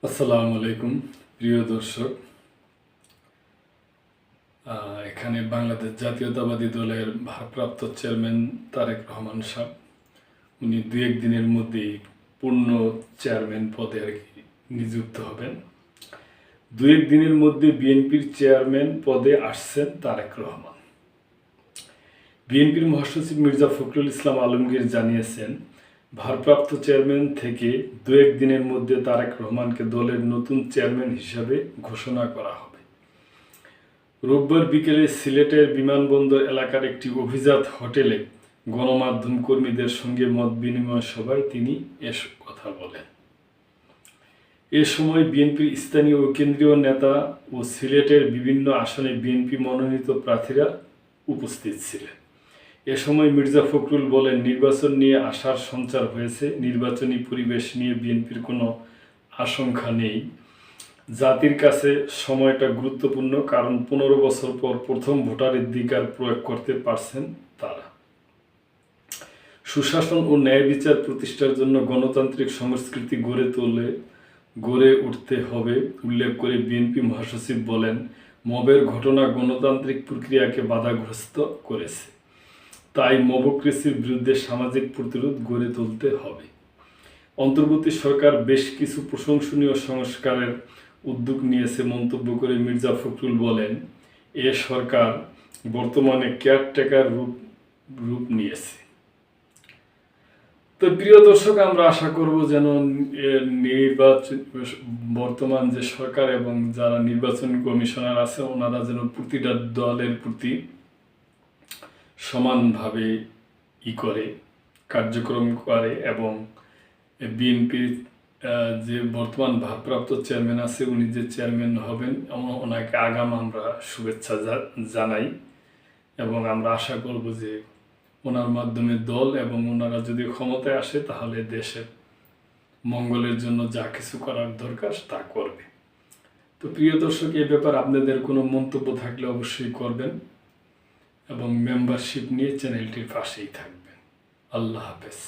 আসসালামু আলাইকুম প্রিয় দর্শক। এখানে বাংলাদেশ জাতীয়তাবাদী দলের ভারপ্রাপ্ত চেয়ারম্যান তারেক রহমান সাহেব উনি দু এক দিনের মধ্যেই পূর্ণ চেয়ারম্যান পদে নিযুক্ত হবেন। দু এক দিনের মধ্যে বিএনপির চেয়ারম্যান পদে আসছেন তারেক রহমান। বিএনপির মহাসচিব মির্জা ফখরুল ইসলাম আলমগীর জানিয়েছেন, ভারপ্রাপ্ত চেয়ারম্যান থেকে দু এক দিনের মধ্যে তারেক রহমানকে দলের নতুন চেয়ারম্যান হিসাবে ঘোষণা করা হবে। রোববার বিকেলে সিলেটের বিমানবন্দর এলাকার একটি অভিজাত হোটেলে গণমাধ্যম কর্মীদের সঙ্গে মত বিনিময় সভায় তিনি এসব কথা বলেন। এ সময় বিএনপির স্থানীয় ও কেন্দ্রীয় নেতা ও সিলেটের বিভিন্ন আসনে বিএনপি মনোনীত প্রার্থীরা উপস্থিত ছিলেন। এ সময় মির্জা ফখরুল বলেন, নির্বাচন নিয়ে আশার সঞ্চার হয়েছে। নির্বাচনী পরিবেশ নিয়ে বিএনপির কোনো আশঙ্কা নেই। জাতির কাছে সময়টা গুরুত্বপূর্ণ, কারণ 15 বছর পর প্রথম ভোটাধিকার প্রয়োগ করতে পারছেন তারা। সুশাসন ও ন্যায় বিচার প্রতিষ্ঠার জন্য গণতান্ত্রিক সংস্কৃতি গড়ে উঠতে হবে উল্লেখ করে বিএনপি মহাসচিব বলেন, মবের ঘটনা গণতান্ত্রিক প্রক্রিয়াকে বাধাগ্রস্ত করেছে। তাই মবক্রেসির বিরুদ্ধে সামাজিক প্রতিরোধ গড়ে তুলতে হবে। অন্তর্বর্তী সরকার বেশ কিছু প্রশংসনীয় সংস্কারের উদ্যোগ নিয়েছে মন্তব্য করে মির্জা ফখরুল বলেন, এ সরকার বর্তমানে কেয়ারটেকার রূপ নিয়েছে। তো প্রিয় দর্শক, আমরা আশা করব যেন নির্বাচন বর্তমান যে সরকার এবং যারা নির্বাচন কমিশনার আছে ওনারা যেন প্রতিটা দলের প্রতি সমানভাবে কার্যক্রম করে এবং বিএনপির যে বর্তমান ভারপ্রাপ্ত চেয়ারম্যান আছে উনি যে চেয়ারম্যান হবেন ওনাকে আগাম আমরা শুভেচ্ছা জানাই এবং আমরা আশা করব যে ওনার মাধ্যমে দল এবং ওনারা যদি ক্ষমতায় আসে তাহলে দেশের মঙ্গলের জন্য যা কিছু করার দরকার তা করবে। তো প্রিয় দর্শক, এই ব্যাপারে আপনাদের কোনো মন্তব্য থাকলে অবশ্যই করবেন এবং মেম্বারশিপ নিয়ে চ্যানেলটির পাশেই থাকবেন। আল্লাহ হাফেজ।